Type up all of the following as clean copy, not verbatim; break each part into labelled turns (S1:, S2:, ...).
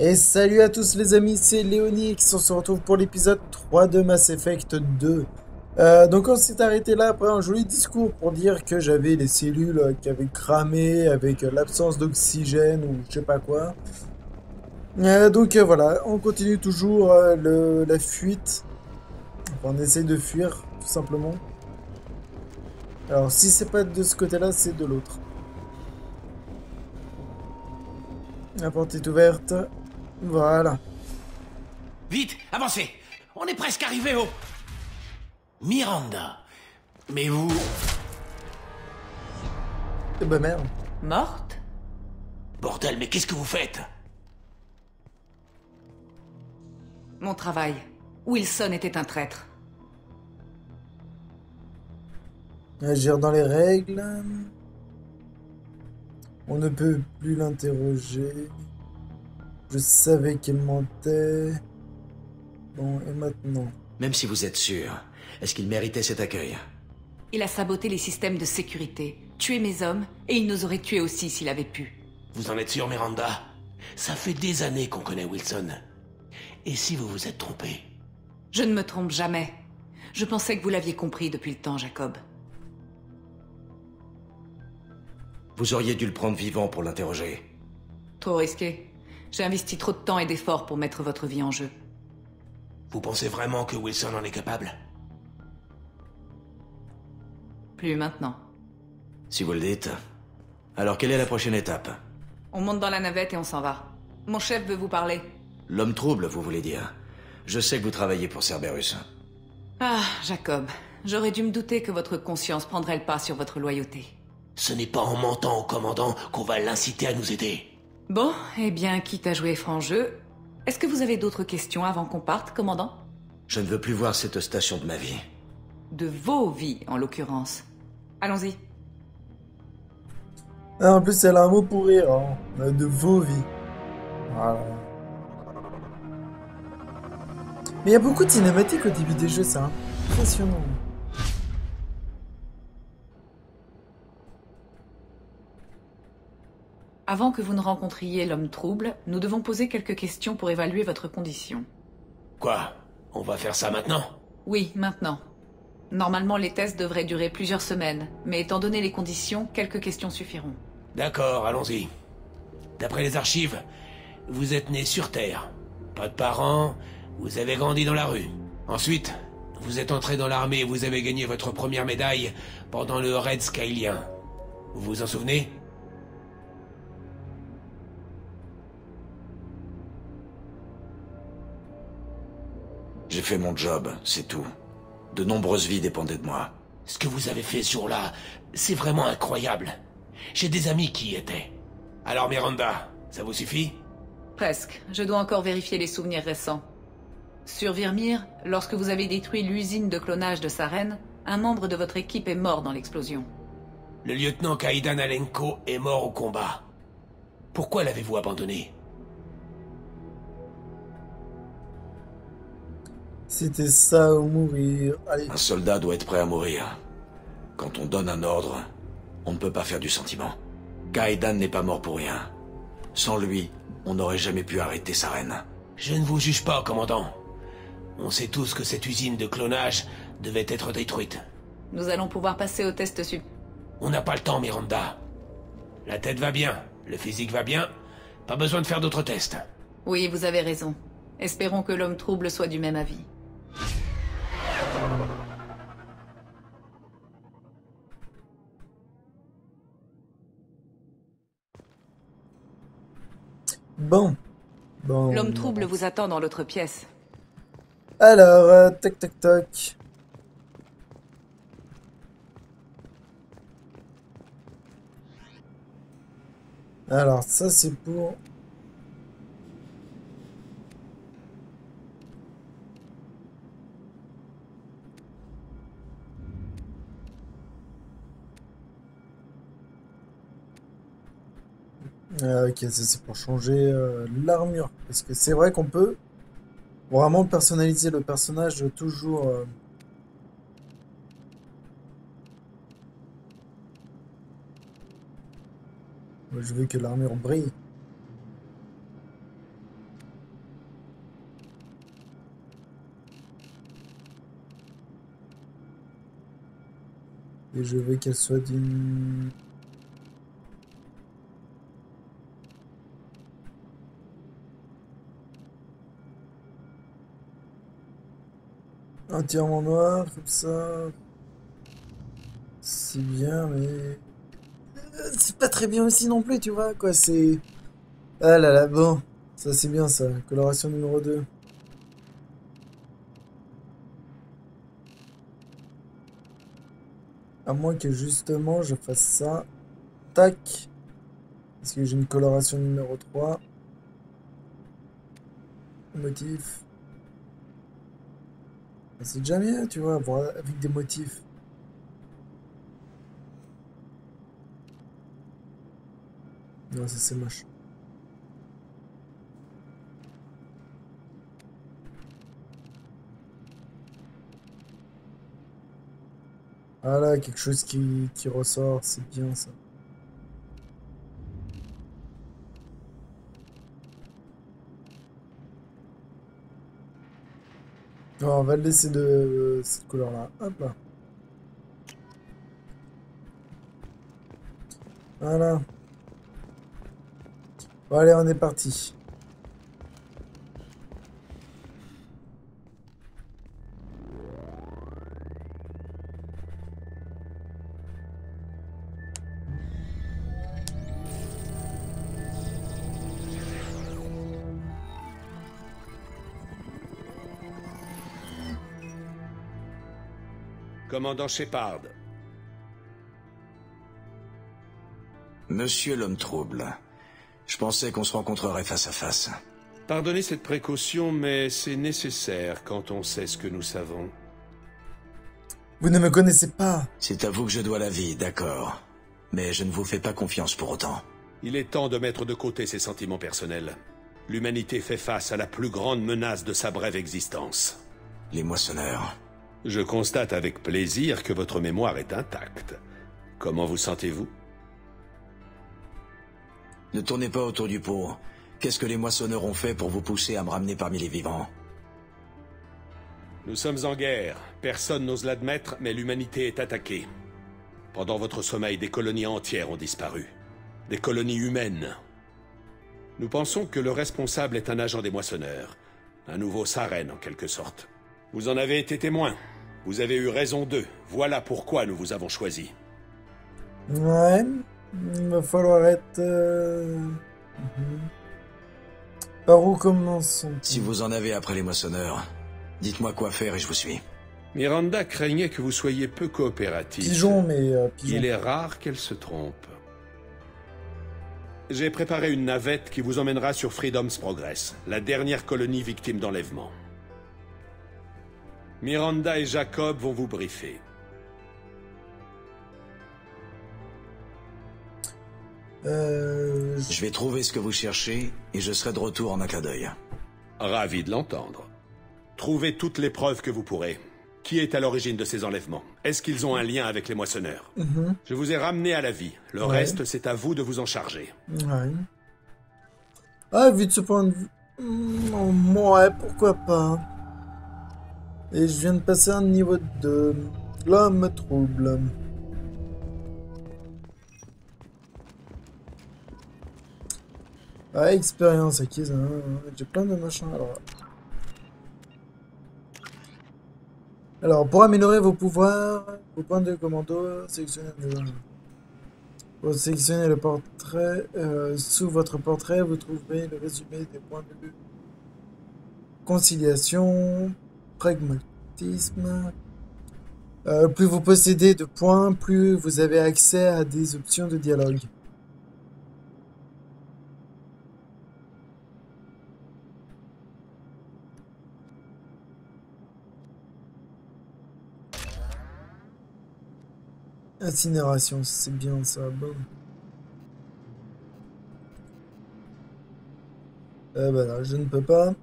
S1: Et salut à tous les amis, c'est Léonix, on se retrouve pour l'épisode 3 de Mass Effect 2. Donc on s'est arrêté là après un joli discours pour dire que j'avais les cellules qui avaient cramé avec l'absence d'oxygène ou je sais pas quoi. Voilà, on continue toujours la fuite. Enfin, on essaye de fuir tout simplement. Alors si c'est pas de ce côté-là, c'est de l'autre. La porte est ouverte. Voilà.
S2: Vite, avancez. On est presque arrivé au... Miranda. Mais vous...
S1: Eh ben merde.
S3: Morte?
S2: Bordel, mais qu'est-ce que vous faites?
S3: Mon travail. Wilson était un traître.
S1: Agir dans les règles. On ne peut plus l'interroger. Je savais qu'il mentait. Bon, et maintenant?
S2: Même si vous êtes sûr, est-ce qu'il méritait cet accueil?
S3: Il a saboté les systèmes de sécurité, tué mes hommes, et il nous aurait tués aussi s'il avait pu.
S2: Vous en êtes sûr, Miranda? Ça fait des années qu'on connaît Wilson. Et si vous vous êtes trompé?
S3: Je ne me trompe jamais. Je pensais que vous l'aviez compris depuis le temps, Jacob.
S2: Vous auriez dû le prendre vivant pour l'interroger.
S3: Trop risqué. J'ai investi trop de temps et d'efforts pour mettre votre vie en jeu.
S2: Vous pensez vraiment que Wilson en est capable?
S3: Plus maintenant.
S2: Si vous le dites. Alors quelle est la prochaine étape?
S3: On monte dans la navette et on s'en va. Mon chef veut vous parler.
S2: L'homme trouble, vous voulez dire? Je sais que vous travaillez pour Cerberus.
S3: Ah, Jacob. J'aurais dû me douter que votre conscience prendrait le pas sur votre loyauté.
S2: Ce n'est pas en mentant au commandant qu'on va l'inciter à nous aider.
S3: Bon, eh bien, quitte à jouer franc jeu, est-ce que vous avez d'autres questions avant qu'on parte, commandant?
S2: Je ne veux plus voir cette station de ma vie.
S3: De vos vies, en l'occurrence. Allons-y.
S1: Ah, en plus, elle a un mot pour rire, hein. De vos vies. Voilà. Mais il y a beaucoup de cinématiques au début des jeux, c'est impressionnant.
S3: Avant que vous ne rencontriez l'homme trouble, nous devons poser quelques questions pour évaluer votre condition.
S2: Quoi? On va faire ça maintenant?
S3: Oui, maintenant. Normalement, les tests devraient durer plusieurs semaines, mais étant donné les conditions, quelques questions suffiront.
S2: D'accord, allons-y. D'après les archives, vous êtes né sur Terre. Pas de parents, vous avez grandi dans la rue. Ensuite, vous êtes entré dans l'armée et vous avez gagné votre première médaille pendant le Raid Skylien. Vous vous en souvenez? J'ai fait mon job, c'est tout. De nombreuses vies dépendaient de moi. Ce que vous avez fait ce jour-là, c'est vraiment incroyable. J'ai des amis qui y étaient. Alors Miranda, ça vous suffit?
S3: Presque. Je dois encore vérifier les souvenirs récents. Sur Virmir, lorsque vous avez détruit l'usine de clonage de Saren, un membre de votre équipe est mort dans l'explosion.
S2: Le lieutenant Kaidan Alenko est mort au combat. Pourquoi l'avez-vous abandonné?
S1: C'était ça ou mourir. Allez.
S2: Un soldat doit être prêt à mourir. Quand on donne un ordre, on ne peut pas faire du sentiment. Kaidan n'est pas mort pour rien. Sans lui, on n'aurait jamais pu arrêter Saren. Je ne vous juge pas, commandant. On sait tous que cette usine de clonage devait être détruite.
S3: Nous allons pouvoir passer au test sup.
S2: On n'a pas le temps, Miranda. La tête va bien, le physique va bien. Pas besoin de faire d'autres tests.
S3: Oui, vous avez raison. Espérons que l'homme trouble soit du même avis.
S1: Bon. Bon.
S3: L'homme trouble vous attend dans l'autre pièce.
S1: Alors, tac tac tac. Alors, ça c'est pour... ok, ça c'est pour changer l'armure. Parce que c'est vrai qu'on peut vraiment personnaliser le personnage toujours... Moi, je veux que l'armure brille. Et je veux qu'elle soit d'une... entièrement noire, comme ça. C'est bien, mais... c'est pas très bien aussi non plus, tu vois, quoi, c'est... Ah là là, bon. Ça, c'est bien, ça. Coloration numéro 2. À moins que, justement, je fasse ça. Tac. Parce que j'ai une coloration numéro 3. Motif. C'est déjà bien, tu vois, voir avec des motifs. Non, ça c'est moche. Voilà, quelque chose qui ressort, c'est bien ça. Non, on va le laisser de cette couleur-là. Hop là. Voilà. Bon, allez, on est parti.
S4: Commandant Shepard.
S2: Monsieur l'homme trouble, je pensais qu'on se rencontrerait face à face.
S4: Pardonnez cette précaution, mais c'est nécessaire quand on sait ce que nous savons.
S1: Vous ne me connaissez pas.
S2: C'est à vous que je dois la vie, d'accord. Mais je ne vous fais pas confiance pour autant.
S4: Il est temps de mettre de côté ses sentiments personnels. L'humanité fait face à la plus grande menace de sa brève existence.
S2: Les moissonneurs.
S4: Je constate avec plaisir que votre mémoire est intacte. Comment vous sentez-vous?
S2: Ne tournez pas autour du pot. Qu'est-ce que les moissonneurs ont fait pour vous pousser à me ramener parmi les vivants?
S4: Nous sommes en guerre. Personne n'ose l'admettre, mais l'humanité est attaquée. Pendant votre sommeil, des colonies entières ont disparu. Des colonies humaines. Nous pensons que le responsable est un agent des moissonneurs. Un nouveau Saren, en quelque sorte. Vous en avez été témoin. Vous avez eu raison d'eux. Voilà pourquoi nous vous avons choisi.
S1: Ouais. Il va falloir être... Par où commençons?
S2: Si vous en avez après les moissonneurs, dites-moi quoi faire et je vous suis.
S4: Miranda craignait que vous soyez peu coopératif.
S1: Pigeon, mais... pigeon.
S4: Il est rare qu'elle se trompe. J'ai préparé une navette qui vous emmènera sur Freedom's Progress, la dernière colonie victime d'enlèvement. Miranda et Jacob vont vous briefer.
S2: Je vais trouver ce que vous cherchez et je serai de retour en un clin d'œil.
S4: Ravi de l'entendre. Trouvez toutes les preuves que vous pourrez. Qui est à l'origine de ces enlèvements? Est-ce qu'ils ont un lien avec les moissonneurs? Je vous ai ramené à la vie. Le reste, c'est à vous de vous en charger.
S1: Ouais. Ah, vu de ce point de vue... ouais, pourquoi pas. Et je viens de passer un niveau de l'homme trouble. Ah, expérience acquise. Hein. J'ai plein de machins. Alors, pour améliorer vos pouvoirs, vos points de commando, sélectionnez pour sélectionner le portrait. Sous votre portrait, vous trouverez le résumé des points de conciliation, pragmatisme. Plus vous possédez de points, plus vous avez accès à des options de dialogue. Incinération, c'est bien ça, bon. Bah non, je ne peux pas.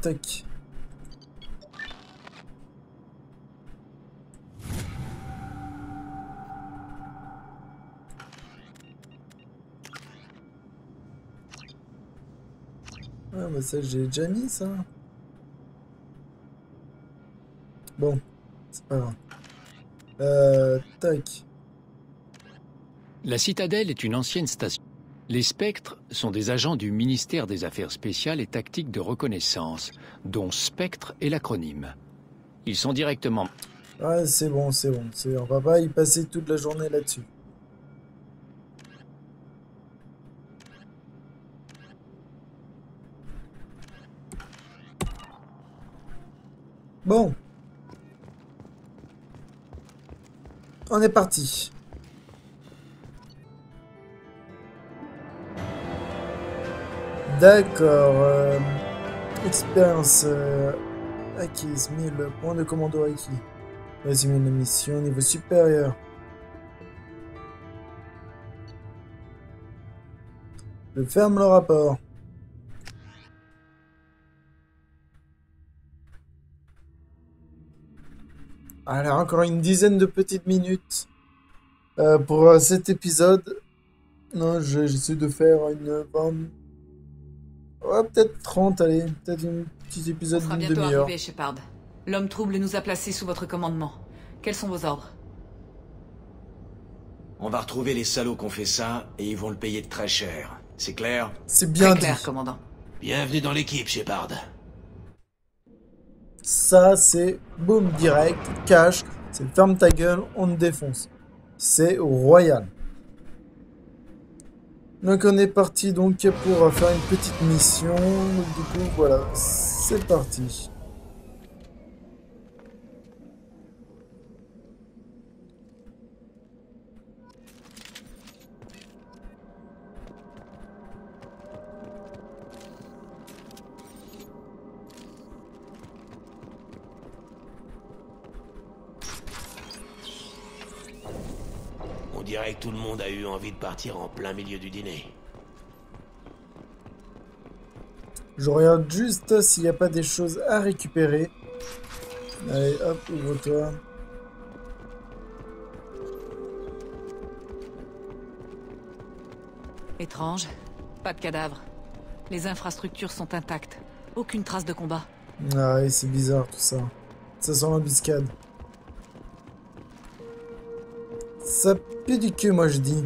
S1: Tac. Ah bah ça j'ai déjà mis ça. Bon, c'est pas grave. Tac.
S5: La Citadelle est une ancienne station. Les Spectres sont des agents du ministère des Affaires spéciales et tactiques de reconnaissance, dont Spectre est l'acronyme. Ils sont directement...
S1: Ouais, c'est bon. On va pas y passer toute la journée là-dessus. Bon. On est parti. D'accord. Expérience acquise. 1000 points de commando acquis. Résumé de la mission niveau supérieur. Je ferme le rapport. Alors, encore une dizaine de petites minutes pour cet épisode. Non, j'essaie de faire une 20... Ouais, peut-être 30, allez. Peut-être un petit épisode
S3: On sera
S1: d'une
S3: bientôt
S1: demi-heure.
S3: arrivé, Shepard. L'homme trouble nous a placés sous votre commandement. Quels sont vos ordres?
S2: On va retrouver les salauds qui ont fait ça, et ils vont le payer très cher. C'est clair?
S1: C'est bien
S3: Très
S1: dit.
S3: clair, commandant.
S2: Bienvenue dans l'équipe, Shepard.
S1: Ça, c'est boum, direct, cash. C'est ferme ta gueule, on te défonce. C'est royal. Donc on est parti donc pour faire une petite mission. Du coup, voilà, c'est parti.
S6: On dirait que tout le monde a eu envie de partir en plein milieu du dîner.
S1: Je regarde juste s'il n'y a pas des choses à récupérer. Allez, hop, ouvre-toi.
S3: Étrange. Pas de cadavres. Les infrastructures sont intactes. Aucune trace de combat.
S1: Ah ouais, c'est bizarre tout ça. Ça sent l'embuscade. Ça pue du cul, moi je dis.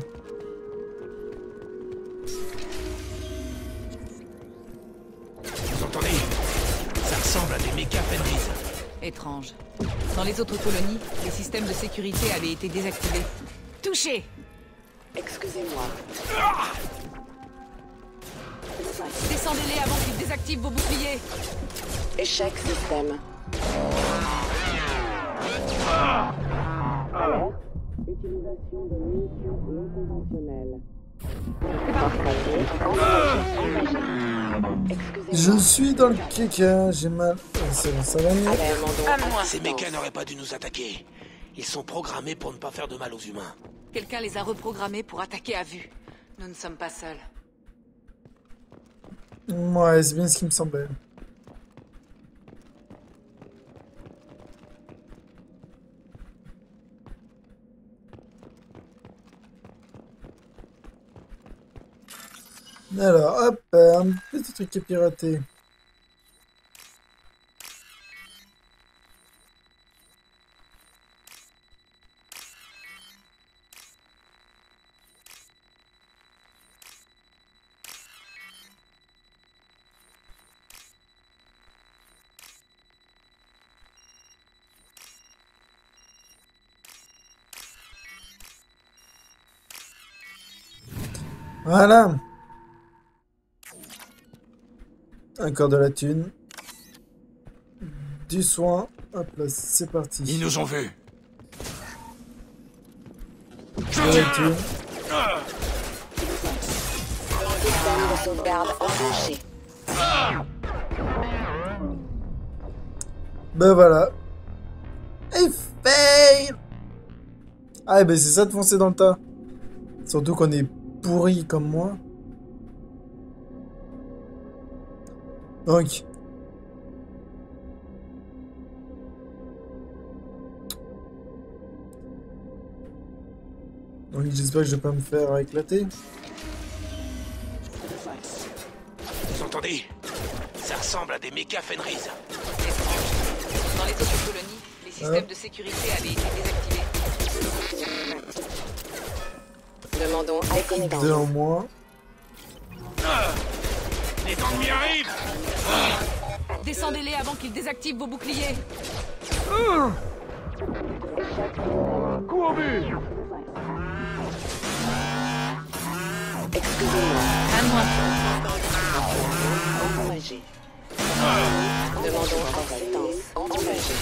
S6: Vous entendez? Ça ressemble à des méca Fenris.
S3: Étrange. Dans les autres colonies, les systèmes de sécurité avaient été désactivés. Touché!
S7: Excusez-moi.
S3: Descendez-les avant qu'ils désactivent vos boucliers!
S7: Échec système. Alerte. Utilisation de munitions non conventionnelles. Excusez-moi.
S1: Je suis dans le caca, j'ai mal. Oh, c'est bon, ça va mieux.
S6: Ces mécas n'auraient pas dû nous attaquer. Ils sont programmés pour ne pas faire de mal aux humains.
S3: Quelqu'un les a reprogrammés pour attaquer à vue. Nous ne sommes pas seuls.
S1: Ouais, c'est bien ce qui me semblait. Alors, hop, un petit truc à pirater. Voilà. Encore de la thune. Du soin. Hop là, c'est parti.
S2: Ils nous ont vus.
S1: De la thune.
S7: Système de sauvegarde enclenché.
S1: Ben voilà. Et fail. Ah ben c'est ça de foncer dans le tas. Surtout qu'on est pourri comme moi. Donc. Donc j'espère que je vais pas me faire éclater.
S6: Vous entendez? Ça ressemble à des méca Fenris.
S3: Étrange. Dans les autres colonies, les système de sécurité avait été désactivé.
S8: Demandons assistance.
S1: 2 en moins.
S6: Les ennemis arrivent!
S3: Descendez-les avant qu'ils désactivent vos boucliers.
S6: Coup au but!
S8: Excusez-moi.
S3: Un de moins.
S8: Endommagé. Demandons assistance. Endommagé.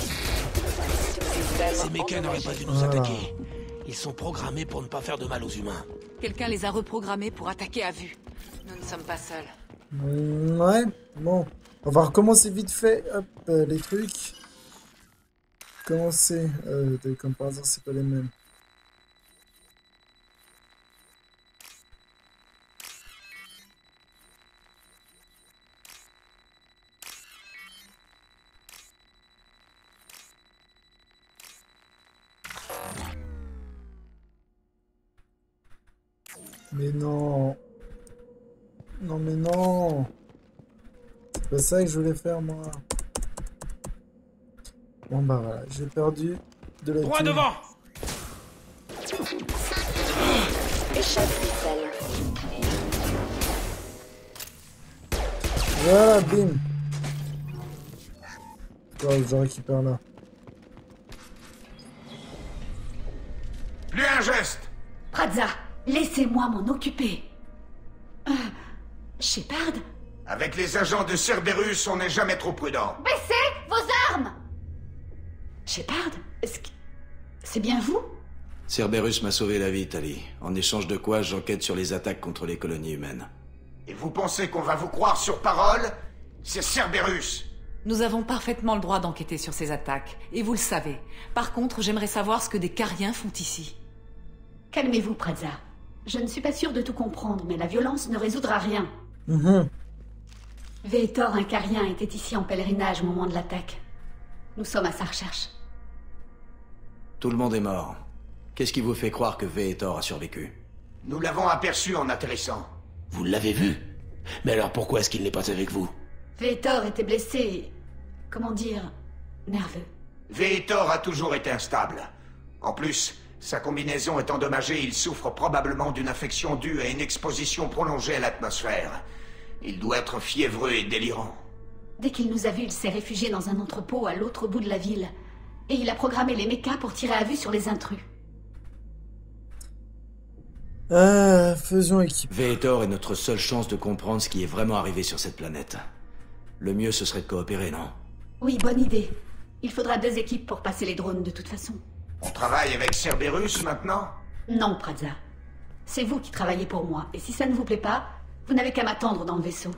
S6: Ces mécas n'auraient pas dû nous attaquer. Ils sont programmés pour ne pas faire de mal aux humains.
S3: Quelqu'un les a reprogrammés pour attaquer à vue. Nous ne sommes pas seuls.
S1: Ouais, bon. On va recommencer vite fait. Hop, les trucs. Commencer. Comme par hasard, c'est pas les mêmes. Mais non. Non mais non. C'est pas ça que je voulais faire moi. Bon bah voilà, j'ai perdu de la
S6: Droit
S1: thune.
S6: devant!
S8: Échappe ficelle.
S1: Voilà, bim. Quoi, je récupère là.
S9: Lui un geste!
S10: Prazza, laissez-moi m'en occuper. Shepard?
S9: Avec les agents de Cerberus, on n'est jamais trop prudent.
S10: Baissez vos armes! Shepard? C'est bien vous?
S2: Cerberus m'a sauvé la vie, Tali. En échange de quoi, j'enquête sur les attaques contre les colonies humaines.
S9: Et vous pensez qu'on va vous croire sur parole? C'est Cerberus!
S3: Nous avons parfaitement le droit d'enquêter sur ces attaques, et vous le savez. Par contre, j'aimerais savoir ce que des Cariens font ici.
S10: Calmez-vous, Prazza. Je ne suis pas sûre de tout comprendre, mais la violence ne résoudra rien. Vetor, un Carien, était ici en pèlerinage au moment de l'attaque. Nous sommes à sa recherche.
S2: Tout le monde est mort. Qu'est-ce qui vous fait croire que Vetor a survécu?
S9: Nous l'avons aperçu en atterrissant.
S6: Vous l'avez vu? Mais alors pourquoi est-ce qu'il n'est pas avec vous?
S10: Vetor était blessé et... comment dire... nerveux.
S9: Vetor a toujours été instable. En plus, sa combinaison est endommagée et il souffre probablement d'une infection due à une exposition prolongée à l'atmosphère. Il doit être fiévreux et délirant.
S10: Dès qu'il nous a vus, il s'est réfugié dans un entrepôt à l'autre bout de la ville. Et il a programmé les mechas pour tirer à vue sur les intrus.
S1: Faisons équipe.
S2: Vetor est notre seule chance de comprendre ce qui est vraiment arrivé sur cette planète. Le mieux, ce serait de coopérer, non?
S10: Oui, bonne idée. Il faudra 2 équipes pour passer les drones de toute façon.
S9: On travaille avec Cerberus maintenant?
S10: Non, Prazza. C'est vous qui travaillez pour moi, et si ça ne vous plaît pas, vous n'avez qu'à m'attendre dans le vaisseau.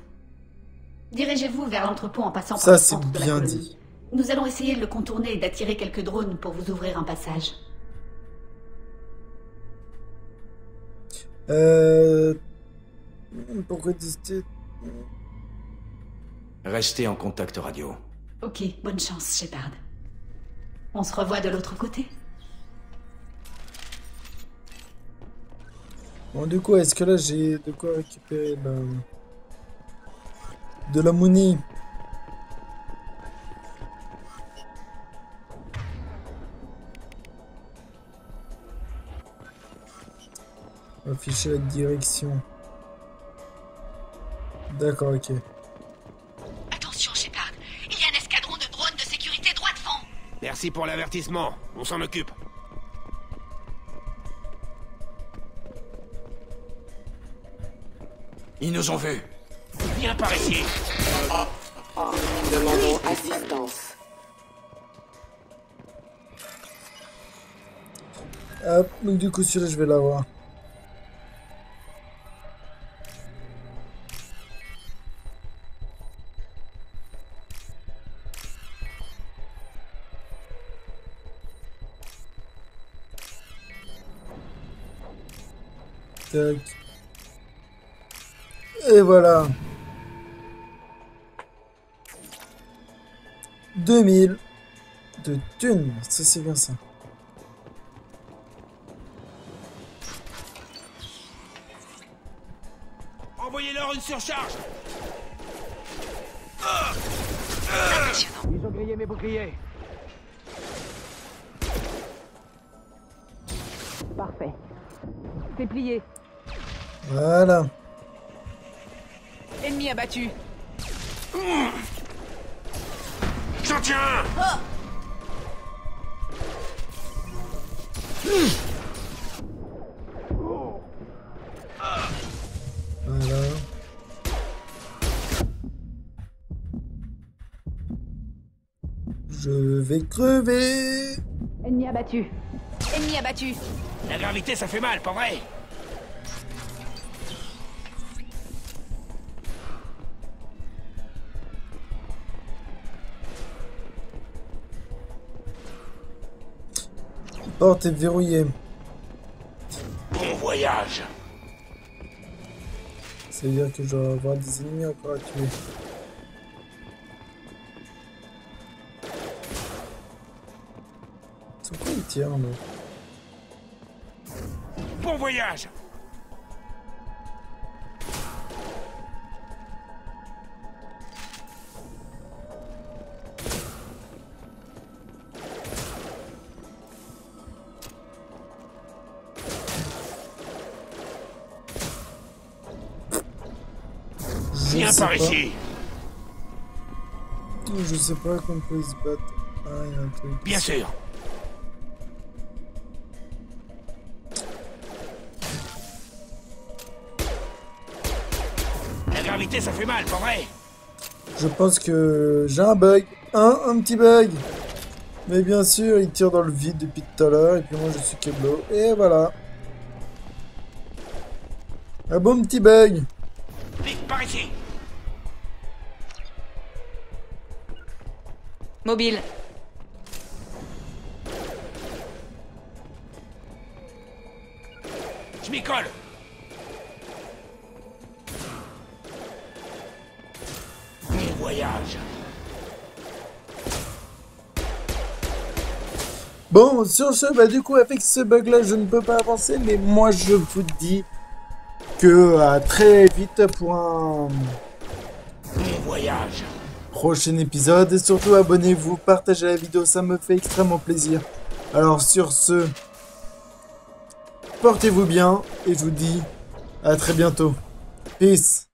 S10: Dirigez-vous vers l'entrepôt en passant par
S1: Ça,
S10: le
S1: c'est
S10: centre de la
S1: bien
S10: colonie.
S1: dit.
S10: Nous allons essayer de le contourner et d'attirer quelques drones pour vous ouvrir un passage.
S1: Pourquoi dis-tu...
S2: Restez en contact radio.
S10: Ok, bonne chance, Shepard. On se revoit de l'autre côté.
S1: Bon, du coup, est-ce que là, j'ai de quoi récupérer de la monnaie? Afficher la direction. D'accord, ok.
S10: Attention, Shepard. Il y a un escadron de drones de sécurité droit devant.
S6: Merci pour l'avertissement. On s'en occupe.
S2: Ils nous ont vus.
S6: Viens par ici.
S8: Demandons assistance.
S1: Hop, donc du coup, celui-là, je vais l'avoir. Tac. Et voilà. 2000 de thunes. Ça, c'est bien ça.
S6: Envoyez-leur une surcharge.
S3: Impressionnant.
S6: Ils ont grillé mes boucliers.
S3: Parfait. C'est plié.
S1: Voilà.
S3: Ennemi abattu.
S6: J'en tiens un.
S1: Voilà. Je vais crever.
S3: Ennemi abattu. Ennemi abattu.
S6: La gravité, ça fait mal, pas vrai?
S1: La porte est verrouillée.
S6: Bon voyage.
S1: Ça veut dire que je dois avoir des ennemis encore à tuer. Sur quoi il tire, là?
S6: Bon voyage. Viens par ici.
S1: Je sais pas qu'on peut se battre. Ah, il y a un truc.
S6: Bien sûr. La gravité, ça fait mal, pas vrai?
S1: Je pense que j'ai un bug. Un petit bug. Mais bien sûr, il tire dans le vide depuis tout à l'heure. Et puis moi, je suis Keblo. Et voilà. Un bon petit bug.
S6: Vite, par ici.
S3: Mobile.
S6: Je m'y colle. Bon voyage.
S1: Bon, sur ce, bah du coup, avec ce bug-là, je ne peux pas avancer. Mais moi, je vous dis que à très vite pour un
S6: Bon voyage.
S1: prochain épisode. Et surtout, abonnez-vous, partagez la vidéo, ça me fait extrêmement plaisir. Alors, sur ce, portez-vous bien et je vous dis à très bientôt. Peace.